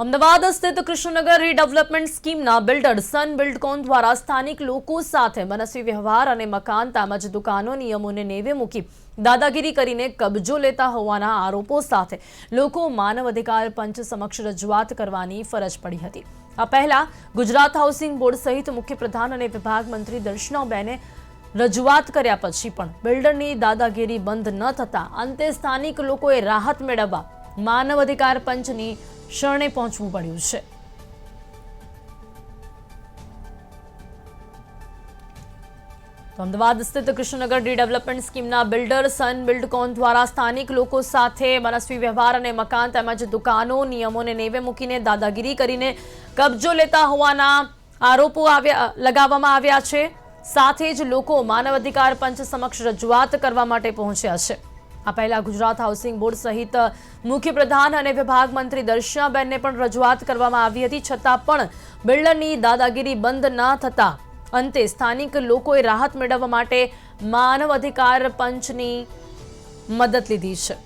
અમદાવાદ સ્થિત Krishnanagar redevelopment સ્કીમના builder સન Buildcon દ્વારા સ્થાનિક લોકો સાથે મનસ્વી વ્યવહાર અને મકાન તેમજ દુકાનો નિયમોને નેવે મૂકી દાદાગીરી કરીને કબજો લેતા હોવાના આરોપો સાથે લોકો માનવ અધિકાર પંચ સમક્ષ રજૂઆત કરવાની ફરજ પડી હતી। આ પહેલા ગુજરાત હાઉસિંગ બોર્ડ સહિત મુખ્ય પ્રધાન અને વિભાગ મંત્રી દર્શનાબેને રજૂઆત કર્યા પછી પણ બિલ્ડરની દાદાગીરી બંધ ન થતા અંતે સ્થાનિક લોકોએ રાહત મેળવવા માનવ અધિકાર પંચની શરણે પહોંચવું પડ્યું છે। તો અમદાવાદ સ્થિત કૃષ્ણનગર રીડેવલપમેન્ટ સ્કીમના બિલ્ડર સન બિલ્ડકોન દ્વારા સ્થાનિક લોકો સાથે મનસ્વી વ્યવહાર અને મકાન તેમજ દુકાનો નિયમોને નેવે મૂકીને દાદાગીરી કરીને કબજો લેતા હોવાના આરોપો લગાવવામાં આવ્યા છે। સાથે જ લોકો માનવ અધિકાર પંચ સમક્ષ રજૂઆત કરવા માટે પહોંચ્યા છે। આ પહેલા ગુજરાત હાઉસિંગ બોર્ડ સહિત મુખ્ય પ્રધાન અને વિભાગ મંત્રી દર્શનાબેનને પણ રજૂઆત કરવામાં આવી હતી, છતાં પણ બિલ્ડરની દાદાગીરી બંધ ન થતા અંતે સ્થાનિક લોકોએ રાહત મેળવવા માટે માનવ અધિકાર પંચની મદદ લીધી છે।